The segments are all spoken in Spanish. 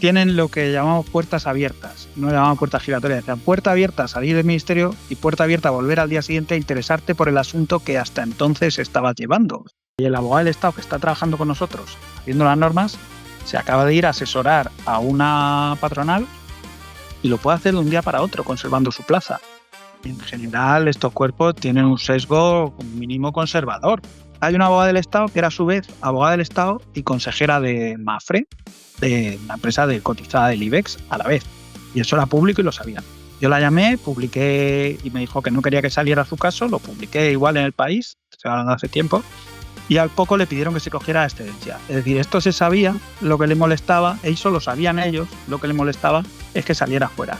tienen lo que llamamos puertas abiertas, no le llamamos puertas giratorias. Decían puerta abierta a salir del ministerio y puerta abierta a volver al día siguiente a interesarte por el asunto que hasta entonces estabas llevando. Y el abogado del Estado que está trabajando con nosotros, haciendo las normas, se acaba de ir a asesorar a una patronal y lo puede hacer de un día para otro, conservando su plaza. En general, estos cuerpos tienen un sesgo mínimo conservador. Hay una abogada del Estado que era a su vez abogada del Estado y consejera de Mapfre, de una empresa cotizada del IBEX a la vez. Y eso era público y lo sabían. Yo la llamé, publiqué y me dijo que no quería que saliera su caso, lo publiqué igual en El País, estoy hablando hace tiempo, y al poco le pidieron que se cogiera la excedencia. Es decir, esto se sabía, lo que le molestaba, eso lo sabían ellos, lo que le molestaba es que saliera fuera.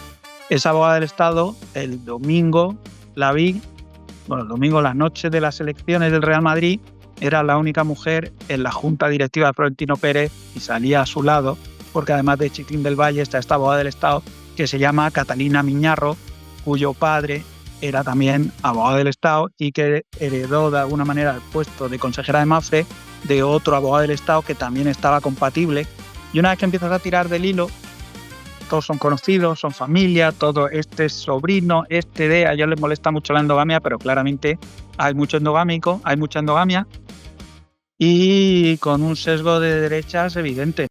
Esa abogada del Estado, el domingo la vi, el domingo a la noche de las elecciones del Real Madrid, era la única mujer en la junta directiva de Florentino Pérez y salía a su lado, porque además de Chiquín del Valle está esta abogada del Estado que se llama Catalina Miñarro, cuyo padre era también abogado del Estado y que heredó de alguna manera el puesto de consejera de Mapfre de otro abogado del Estado que también estaba compatible. Y una vez que empiezas a tirar del hilo, todos son conocidos, son familia, todo este es sobrino, a ellos les molesta mucho la endogamia, pero claramente hay mucho endogámico, hay mucha endogamia y con un sesgo de derechas evidente.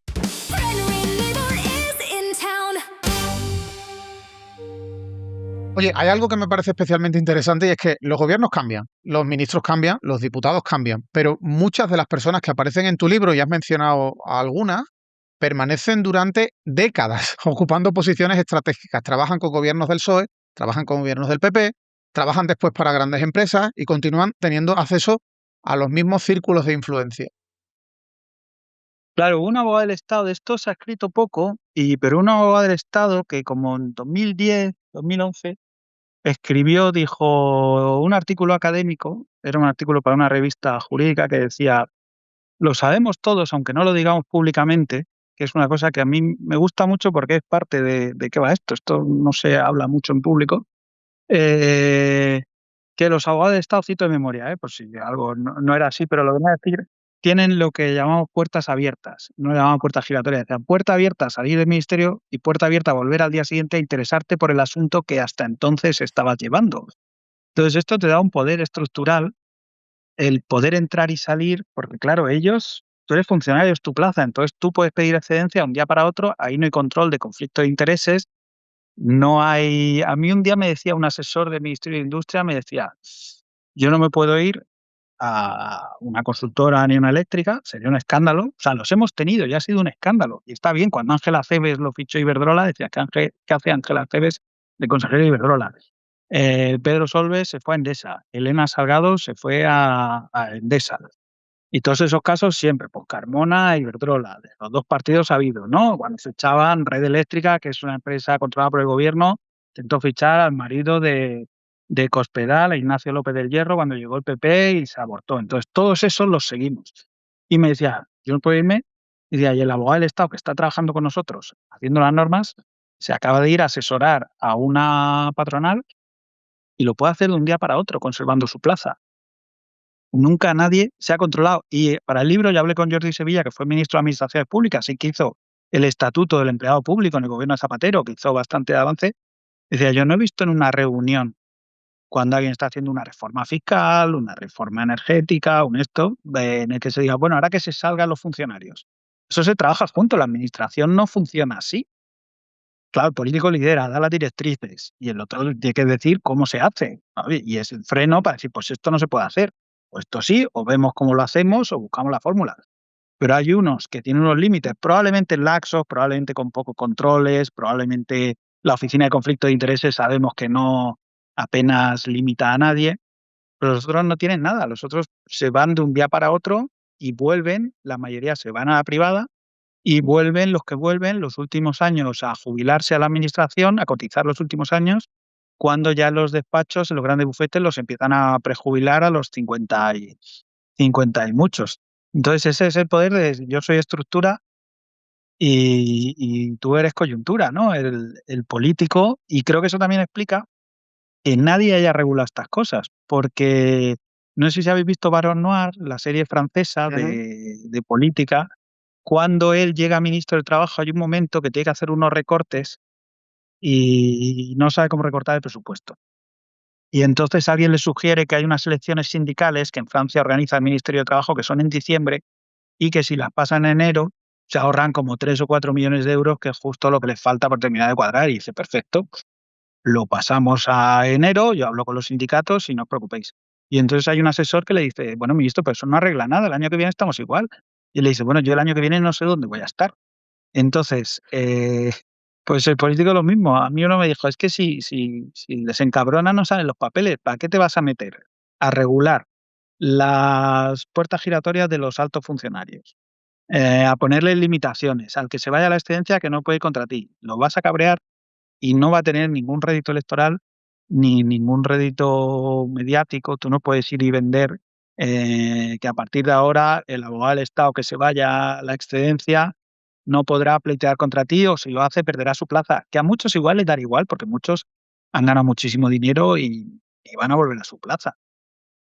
Oye, hay algo que me parece especialmente interesante y es que los gobiernos cambian, los ministros cambian, los diputados cambian, pero muchas de las personas que aparecen en tu libro, y has mencionado a algunas, permanecen durante décadas ocupando posiciones estratégicas. Trabajan con gobiernos del PSOE, trabajan con gobiernos del PP, trabajan después para grandes empresas y continúan teniendo acceso a los mismos círculos de influencia. Claro, un abogado del Estado, de esto se ha escrito poco, pero un abogado del Estado que como en 2010, 2011, dijo un artículo académico, era un artículo para una revista jurídica que decía, lo sabemos todos, aunque no lo digamos públicamente, que es una cosa que a mí me gusta mucho porque es parte de qué va esto. Esto no se habla mucho en público. Que los abogados de Estado, cito de memoria, por si algo no era así, pero lo que voy a decir, tienen lo que llamamos puertas abiertas, no le llamamos puertas giratorias, decían puerta abierta a salir del ministerio y puerta abierta a volver al día siguiente a interesarte por el asunto que hasta entonces estabas llevando. Entonces esto te da un poder estructural, el poder entrar y salir, porque claro, tú eres funcionario, es tu plaza, entonces tú puedes pedir excedencia de un día para otro, ahí no hay control de conflicto de intereses, no hay... A mí un día me decía un asesor del Ministerio de Industria, me decía, yo no me puedo ir a una consultora ni una eléctrica, sería un escándalo. O sea, los hemos tenido, ya ha sido un escándalo. Y está bien, cuando Ángela Cebes lo fichó Iberdrola, decía, ¿qué hace Ángela Cebes de consejera de Iberdrola? Pedro Solbes se fue a Endesa, Elena Salgado se fue a Endesa. Y todos esos casos siempre, pues Carmona e Iberdrola, de los dos partidos ha habido, ¿no? Cuando se echaban Red Eléctrica, que es una empresa controlada por el gobierno, intentó fichar al marido de Cospedal, a Ignacio López del Hierro, cuando llegó el PP y se abortó. Entonces, todos esos los seguimos. Y me decía, yo no puedo irme, y decía, y el abogado del Estado que está trabajando con nosotros, haciendo las normas, se acaba de ir a asesorar a una patronal y lo puede hacer de un día para otro, conservando su plaza. Nunca nadie se ha controlado. Y para el libro ya hablé con Jordi Sevilla, que fue ministro de Administraciones Públicas y que hizo el Estatuto del Empleado Público en el gobierno de Zapatero, que hizo bastante avance. Decía, yo no he visto en una reunión cuando alguien está haciendo una reforma fiscal, una reforma energética, en el que se diga, bueno, ahora que se salgan los funcionarios. Eso se trabaja junto, la administración no funciona así. Claro, el político lidera, da las directrices y el otro tiene que decir cómo se hace, ¿sabes? Y es el freno para decir, pues esto no se puede hacer, o esto sí, o vemos cómo lo hacemos o buscamos la fórmula. Pero hay unos que tienen unos límites, probablemente laxos, probablemente con pocos controles, probablemente la Oficina de Conflicto de Intereses sabemos que no apenas limita a nadie, pero los otros no tienen nada, los otros se van de un día para otro y vuelven, la mayoría se van a la privada y vuelven los que vuelven los últimos años a jubilarse a la administración, a cotizar los últimos años, cuando ya los despachos, los grandes bufetes, los empiezan a prejubilar a los 50 y muchos. Entonces ese es el poder de yo soy estructura y tú eres coyuntura, ¿no? El político, y creo que eso también explica que nadie haya regulado estas cosas, porque no sé si habéis visto Baron Noir, la serie francesa de política, cuando él llega ministro del Trabajo hay un momento que tiene que hacer unos recortes y no sabe cómo recortar el presupuesto. Y entonces alguien le sugiere que hay unas elecciones sindicales que en Francia organiza el Ministerio de Trabajo, que son en diciembre, y que si las pasan en enero, se ahorran como 3 o 4 millones de euros, que es justo lo que les falta por terminar de cuadrar. Y dice, perfecto, lo pasamos a enero, yo hablo con los sindicatos y no os preocupéis. Y entonces hay un asesor que le dice, bueno, ministro, pero eso no arregla nada, el año que viene estamos igual. Y le dice, bueno, yo el año que viene no sé dónde voy a estar. Entonces, pues el político lo mismo. A mí uno me dijo, es que si les encabrona no salen los papeles, ¿para qué te vas a meter a regular las puertas giratorias de los altos funcionarios? A ponerle limitaciones, al que se vaya a la excedencia que no puede ir contra ti. Lo vas a cabrear y no va a tener ningún rédito electoral ni ningún rédito mediático. Tú no puedes ir y vender que a partir de ahora el abogado del Estado que se vaya a la excedencia no podrá pleitear contra ti o si lo hace perderá su plaza, que a muchos igual les dará igual porque muchos han ganado muchísimo dinero y van a volver a su plaza.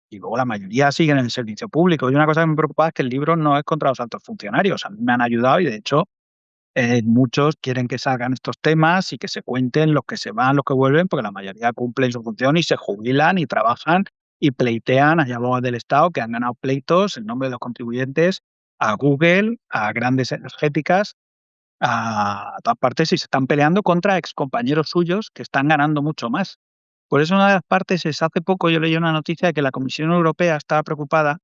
Y luego la mayoría siguen en el servicio público. Y una cosa que me preocupa es que el libro no es contra los altos funcionarios. A mí me han ayudado y de hecho muchos quieren que salgan estos temas y que se cuenten los que se van, los que vuelven, porque la mayoría cumplen su función y se jubilan y trabajan y pleitean a abogados del Estado que han ganado pleitos en nombre de los contribuyentes a Google, a grandes energéticas, a todas partes y se están peleando contra excompañeros suyos que están ganando mucho más. Por eso una de las partes es, hace poco yo leí una noticia de que la Comisión Europea estaba preocupada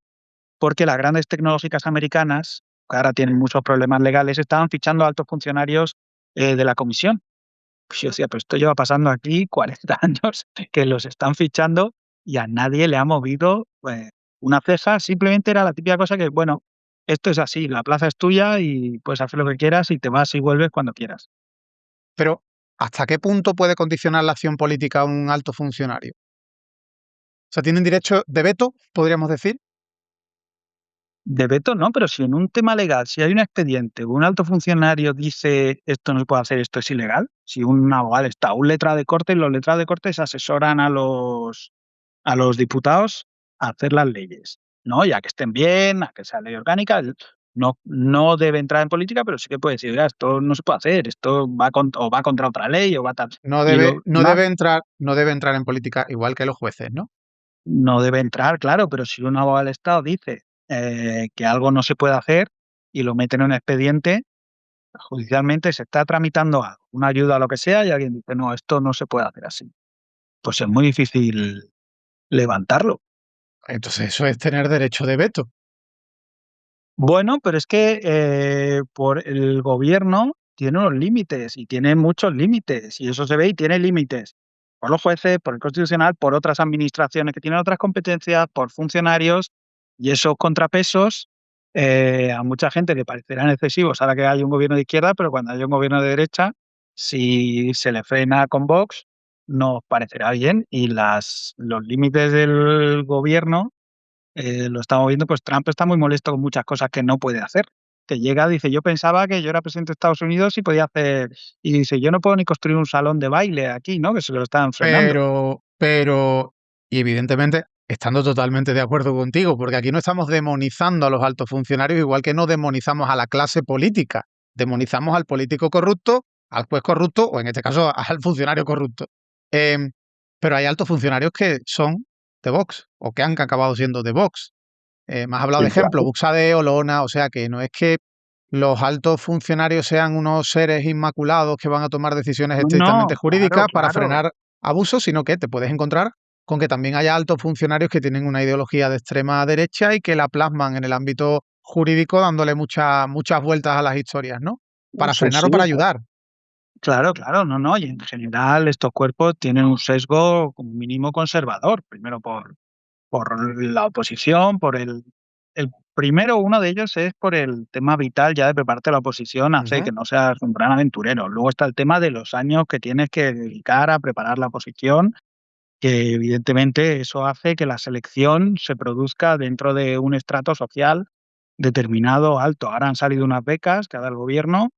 porque las grandes tecnológicas americanas, que ahora tienen muchos problemas legales, estaban fichando a altos funcionarios de la comisión. Pues yo decía, pero esto lleva pasando aquí 40 años que los están fichando y a nadie le ha movido una ceja. Simplemente era la típica cosa que, bueno, esto es así, la plaza es tuya y puedes hacer lo que quieras y te vas y vuelves cuando quieras. Pero, ¿hasta qué punto puede condicionar la acción política a un alto funcionario? O sea, ¿tienen derecho de veto, podríamos decir? De veto no, pero si en un tema legal, si hay un expediente, un alto funcionario dice esto no se puede hacer, esto es ilegal, si un abogado está, un letrado de corte, los letrados de cortes asesoran a los diputados a hacer las leyes, ¿no? Ya que estén bien, a que sea ley orgánica, no debe entrar en política, pero sí que puede decir, "Oiga, esto no se puede hacer, esto o va contra otra ley o va tal". No Y debe, lo más no debe entrar en política igual que los jueces, ¿no? no debe entrar, claro, pero si un abogado del Estado dice que algo no se puede hacer y lo mete en un expediente, judicialmente se está tramitando algo, una ayuda o lo que sea, y alguien dice, no, esto no se puede hacer así. Pues es muy difícil levantarlo. Entonces eso es tener derecho de veto. Bueno, pero es que por el gobierno tiene unos límites y tiene muchos límites, y eso se ve y tiene límites por los jueces, por el Constitucional, por otras administraciones que tienen otras competencias, por funcionarios, y esos contrapesos a mucha gente le parecerán excesivos ahora que hay un gobierno de izquierda, pero cuando haya un gobierno de derecha, si se le frena con Vox, nos parecerá bien y los límites del gobierno lo estamos viendo, pues Trump está muy molesto con muchas cosas que no puede hacer. Que llega, dice, yo pensaba que yo era presidente de Estados Unidos y podía hacer, y dice, yo no puedo ni construir un salón de baile aquí, ¿no? Que se lo estaban frenando. Y evidentemente, estando totalmente de acuerdo contigo, porque aquí no estamos demonizando a los altos funcionarios, igual que no demonizamos a la clase política. Demonizamos al político corrupto, al juez corrupto, o en este caso al funcionario corrupto. Em, pero hay altos funcionarios que son de Vox, o que han acabado siendo de Vox. Me has hablado Sí, de ejemplo, claro. Buxade, Olona, o sea que no es que los altos funcionarios sean unos seres inmaculados que van a tomar decisiones estrictamente No, claro, jurídicas para claro. frenar abusos, sino que te puedes encontrar con que también haya altos funcionarios que tienen una ideología de extrema derecha y que la plasman en el ámbito jurídico dándole muchas vueltas a las historias, ¿no? Para Sí, frenar sí, o para ayudar. claro, claro, no, no. Y en general estos cuerpos tienen un sesgo como mínimo conservador, primero por la oposición, el primero, uno de ellos es por el tema vital ya de prepararte a la oposición, hace Ujú. que no seas un gran aventurero. Luego está el tema de los años que tienes que dedicar a preparar la oposición, que evidentemente eso hace que la selección se produzca dentro de un estrato social determinado alto. Ahora han salido unas becas que ha dado el gobierno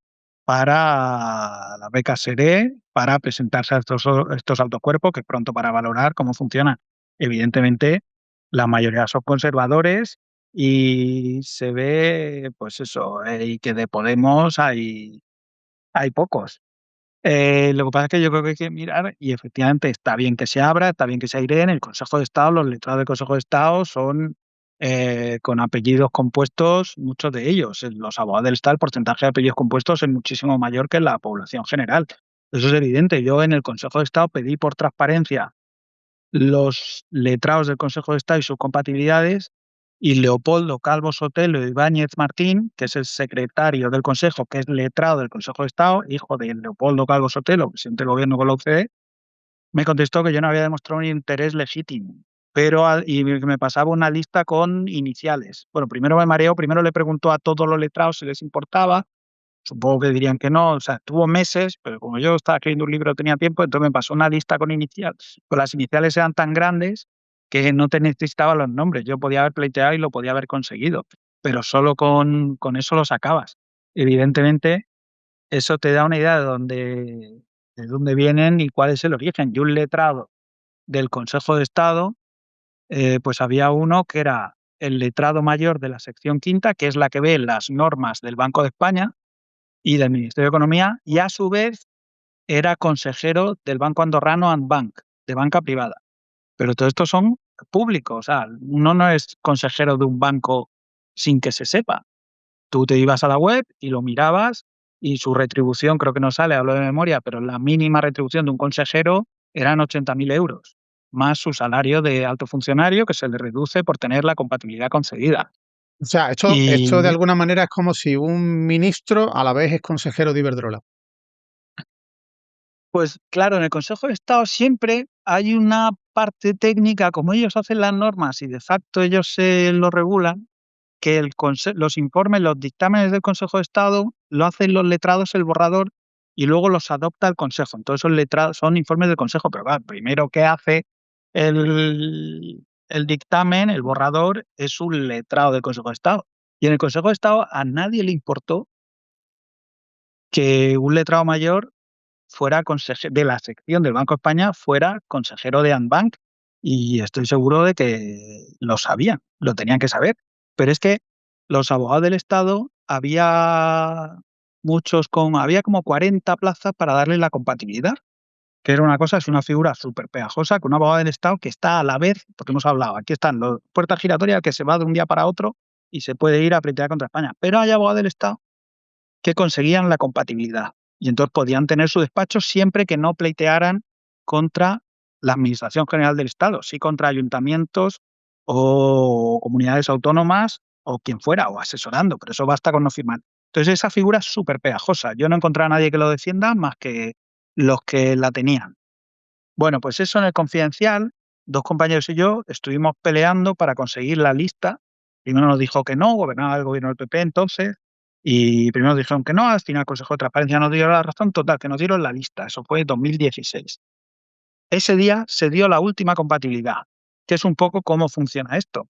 para la beca SERE, para presentarse a estos altos cuerpos, que es pronto para valorar cómo funcionan. Evidentemente, la mayoría son conservadores y se ve, pues eso, y que de Podemos hay pocos. Lo que pasa es que yo creo que hay que mirar y efectivamente está bien que se abra, está bien que se aireen. El Consejo de Estado, los letrados del Consejo de Estado son con apellidos compuestos, muchos de ellos. Los abogados del Estado, el porcentaje de apellidos compuestos es muchísimo mayor que en la población general. Eso es evidente. Yo en el Consejo de Estado pedí por transparencia los letrados del Consejo de Estado y sus compatibilidades, y Leopoldo Calvo Sotelo Ibáñez Martín, que es el secretario del Consejo, que es letrado del Consejo de Estado, hijo de Leopoldo Calvo Sotelo, presidente del gobierno con la UCD, me contestó que yo no había demostrado un interés legítimo, pero y me pasaba una lista con iniciales. Bueno, primero me mareó, primero le preguntó a todos los letrados si les importaba. Supongo que dirían que no, o sea, tuvo meses, pero como yo estaba escribiendo un libro, tenía tiempo, entonces me pasó una lista con iniciales. Pues las iniciales eran tan grandes que no te necesitaba los nombres. Yo podía haber pleiteado y lo podía haber conseguido, pero solo con eso lo sacabas. Evidentemente, eso te da una idea de dónde vienen y cuál es el origen. Y un letrado del Consejo de Estado, pues había uno que era el letrado mayor de la sección quinta, que es la que ve las normas del Banco de España y del Ministerio de Economía, y a su vez era consejero del banco andorrano Andbank, de banca privada. Pero todo esto son públicos, o sea, uno no es consejero de un banco sin que se sepa. Tú te ibas a la web y lo mirabas y su retribución, creo que no sale, hablo de memoria, pero la mínima retribución de un consejero eran 80.000 euros, más su salario de alto funcionario que se le reduce por tener la compatibilidad concedida. O sea, esto de Y alguna manera es como si un ministro a la vez es consejero de Iberdrola. pues claro, en el Consejo de Estado siempre hay una parte técnica, como ellos hacen las normas y de facto ellos se lo regulan, que los informes, los dictámenes del Consejo de Estado lo hacen los letrados, el borrador, y luego los adopta el Consejo. Entonces son letrados, son informes del Consejo, pero claro, primero que hace el dictamen, el borrador, es un letrado del Consejo de Estado. Y en el Consejo de Estado a nadie le importó que un letrado mayor fuera consejero de la sección del Banco de España, fuera consejero de Andbank, y estoy seguro de que lo sabían, lo tenían que saber. Pero es que los abogados del Estado había como 40 plazas para darle la compatibilidad, que era una cosa, es una figura súper pegajosa, que un abogado del Estado que está a la vez, porque hemos hablado, aquí están las puertas giratorias que se va de un día para otro y se puede ir a pleitear contra España, pero hay abogados del Estado que conseguían la compatibilidad. Y entonces podían tener su despacho siempre que no pleitearan contra la Administración General del Estado, sí contra ayuntamientos o comunidades autónomas o quien fuera, o asesorando, pero eso basta con no firmar. Entonces esa figura es súper pegajosa. Yo no encontré a nadie que lo defienda más que los que la tenían. Bueno, pues eso en el Confidencial, dos compañeros y yo estuvimos peleando para conseguir la lista. Primero nos dijo que no, gobernaba el gobierno del PP entonces, y primero nos dijeron que no, al final el Consejo de Transparencia nos dio la razón, total, que nos dieron la lista, eso fue en 2016. Ese día se dio la última compatibilidad, que es un poco cómo funciona esto.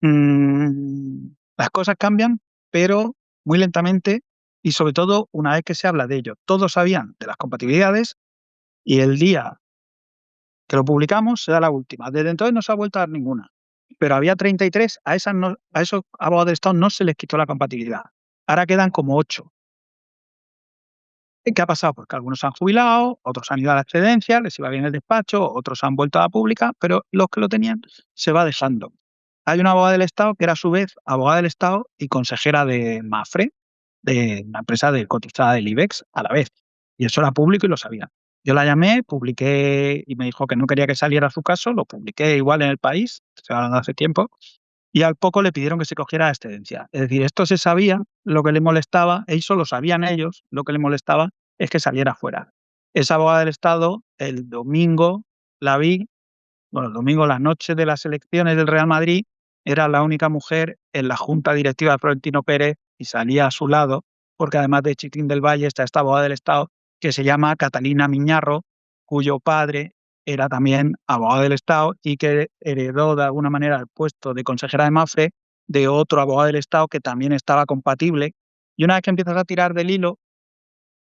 Las cosas cambian, pero muy lentamente y sobre todo una vez que se habla de ello. Todos sabían de las compatibilidades y el día que lo publicamos, se da la última. Desde entonces no se ha vuelto a dar ninguna. Pero había 33, a esos abogados del Estado no se les quitó la compatibilidad. Ahora quedan como 8. ¿Qué ha pasado? Pues que algunos se han jubilado, otros han ido a la excedencia, les iba bien el despacho, otros han vuelto a la pública, pero los que lo tenían se va dejando. Hay una abogada del Estado que era a su vez abogada del Estado y consejera de Mafre, de una empresa de cotizada del IBEX a la vez. Y eso era público y lo sabía. Yo la llamé, publiqué y me dijo que no quería que saliera su caso, lo publiqué igual en El País, estoy hablando hace tiempo, y al poco le pidieron que se cogiera la excedencia. Es decir, esto se sabía, lo que le molestaba, eso lo sabían ellos, lo que le molestaba es que saliera fuera. Esa abogada del Estado, el domingo la vi, bueno, el domingo, la noche de las elecciones del Real Madrid, era la única mujer en la junta directiva de Florentino Pérez y salía a su lado, porque además de Chiquín del Valle está esta abogada del Estado que se llama Catalina Miñarro, cuyo padre era también abogado del Estado y que heredó de alguna manera el puesto de consejera de Mafre de otro abogado del Estado que también estaba compatible. Y una vez que empiezas a tirar del hilo,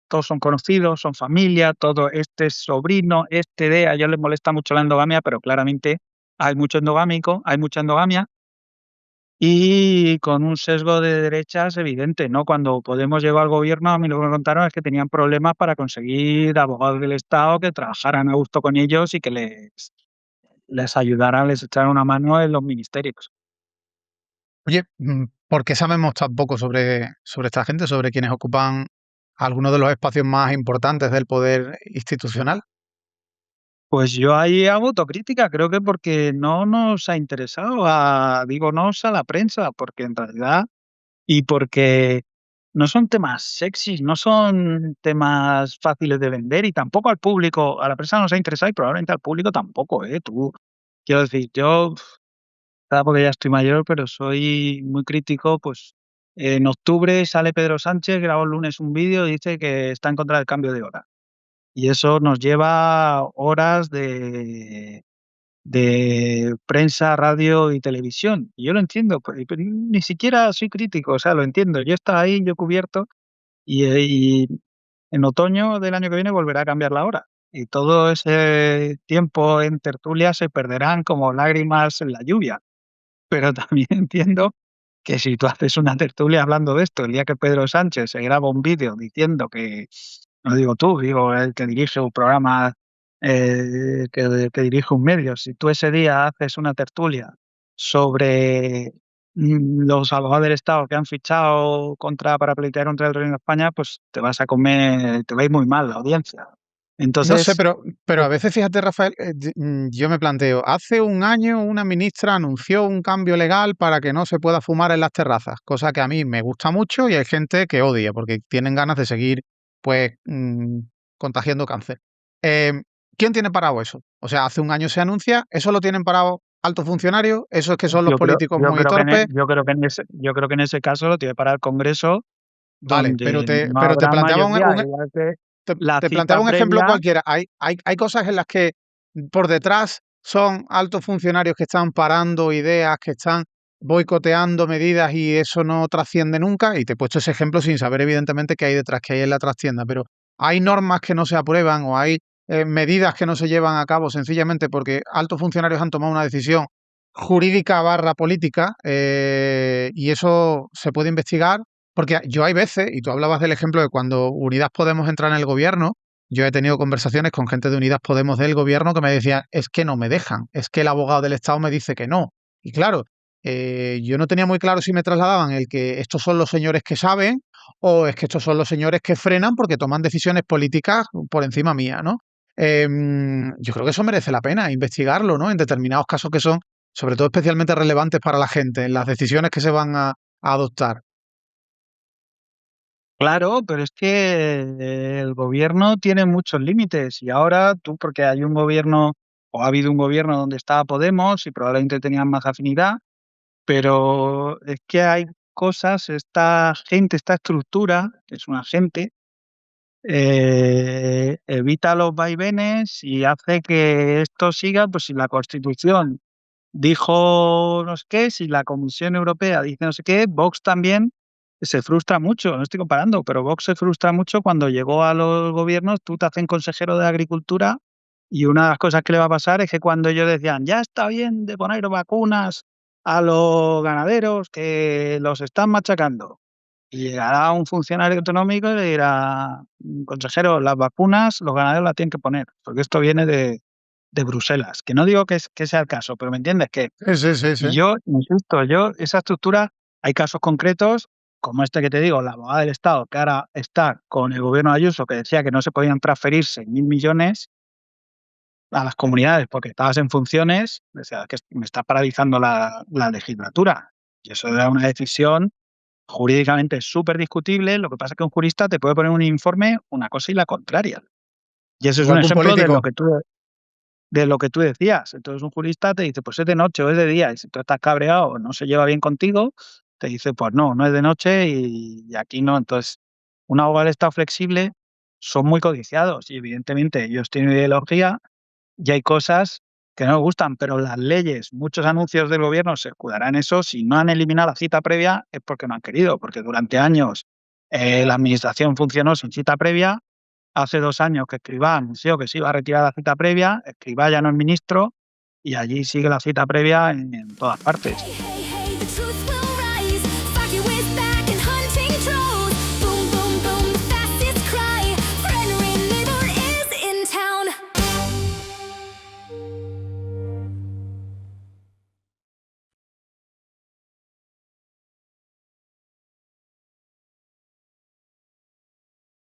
todos son conocidos, son familia, todo este es sobrino, este de, a ellos les molesta mucho la endogamia, pero claramente hay mucho endogámico, hay mucha endogamia, y con un sesgo de derechas evidente, ¿no? Cuando Podemos llegó al gobierno, a mí lo que me contaron es que tenían problemas para conseguir abogados del Estado que trabajaran a gusto con ellos y que les ayudaran, les echaran una mano en los ministerios. Oye, ¿por qué sabemos tan poco sobre esta gente, sobre quienes ocupan algunos de los espacios más importantes del poder institucional? Pues yo ahí hago autocrítica, creo que porque no nos ha interesado digo, nos a la prensa, porque en realidad y porque no son temas sexys, no son temas fáciles de vender y tampoco al público, a la prensa nos ha interesado y probablemente al público tampoco, ¿eh? Quiero decir, yo, quizá porque ya estoy mayor, pero soy muy crítico, pues en octubre sale Pedro Sánchez, grabó el lunes un vídeo y dice que está en contra del cambio de hora. Y eso nos lleva horas de prensa, radio y televisión. Y yo lo entiendo, pero ni siquiera soy crítico, o sea, lo entiendo. Yo estaba ahí, yo cubierto, y en otoño del año que viene volverá a cambiar la hora. Y todo ese tiempo en tertulia se perderán como lágrimas en la lluvia. Pero también entiendo que si tú haces una tertulia hablando de esto, el día que Pedro Sánchez se graba un vídeo diciendo que, no digo tú, digo el que dirige un programa, que dirige un medio, si tú ese día haces una tertulia sobre los abogados del Estado que han fichado para pelear contra el Reino de España, pues te vas a comer, te va a ir muy mal la audiencia. No sé, Entonces, pero a veces, fíjate, Rafael, yo me planteo, hace un año una ministra anunció un cambio legal para que no se pueda fumar en las terrazas, cosa que a mí me gusta mucho y hay gente que odia porque tienen ganas de seguir, pues, contagiando cáncer. Eh, ¿Quién tiene parado eso? O sea, hace un año se anuncia, ¿eso lo tienen parado altos funcionarios? ¿Eso es que son los yo creo, políticos muy torpes? yo creo que en ese caso lo tiene para el Congreso, Vale, donde no pero te habrá planteaba mayoría, igual que la te cita planteaba un ejemplo previa. cualquiera. Hay cosas en las que por detrás son altos funcionarios que están parando ideas, que están boicoteando medidas y eso no trasciende nunca. Y te he puesto ese ejemplo sin saber evidentemente qué hay detrás, qué hay en la trastienda. Pero hay normas que no se aprueban o hay medidas que no se llevan a cabo sencillamente porque altos funcionarios han tomado una decisión jurídica barra política y eso se puede investigar porque yo hay veces, y tú hablabas del ejemplo de cuando Unidas Podemos entra en el gobierno, yo he tenido conversaciones con gente de Unidas Podemos del gobierno que me decían, es que no me dejan, es que el abogado del Estado me dice que no. Y claro, yo no tenía muy claro si me trasladaban el que estos son los señores que saben o es que estos son los señores que frenan porque toman decisiones políticas por encima mía, ¿no? Yo creo que eso merece la pena investigarlo, ¿no? En determinados casos que son, sobre todo, especialmente relevantes para la gente, en las decisiones que se van a adoptar. Claro, pero es que el gobierno tiene muchos límites y ahora tú, porque hay un gobierno o ha habido un gobierno donde estaba Podemos y probablemente tenían más afinidad, pero es que hay cosas, esta gente, esta estructura, que es una gente, evita los vaivenes y hace que esto siga, pues si la Constitución dijo no sé qué, si la Comisión Europea dice no sé qué, Vox también se frustra mucho, no estoy comparando, pero Vox se frustra mucho cuando llegó a los gobiernos, tú te hacen consejero de Agricultura y una de las cosas que le va a pasar es que cuando ellos decían, ya está bien de poner vacunas a los ganaderos que los están machacando, y llegará un funcionario autonómico y le dirá, consejero, las vacunas los ganaderos las tienen que poner, porque esto viene de Bruselas. Que no digo que sea el caso, pero ¿me entiendes? Que Sí, sí, sí, sí. y yo, insisto, esa estructura, hay casos concretos, como este que te digo, la abogada del Estado, que ahora está con el gobierno de Ayuso, que decía que no se podían transferir 6.000 millones a las comunidades porque estabas en funciones, decía que me está paralizando la legislatura. Y eso era una decisión jurídicamente súper discutible. Lo que pasa es que un jurista te puede poner un informe una cosa y la contraria. Y eso es un Igual que un ejemplo político. de lo que tú decías. Entonces un jurista te dice, pues es de noche o es de día, y si tú estás cabreado o no se lleva bien contigo, te dice, pues no, no es de noche y aquí no. Entonces, un abogado del Estado flexible son muy codiciados y evidentemente ellos tienen ideología y hay cosas que no nos gustan, pero las leyes, muchos anuncios del gobierno se escudarán en eso. Si no han eliminado la cita previa es porque no han querido, porque durante años la administración funcionó sin cita previa. Hace 2 años que Escrivá anunció que se iba a retirar la cita previa, Escrivá ya no es ministro y allí sigue la cita previa en todas partes.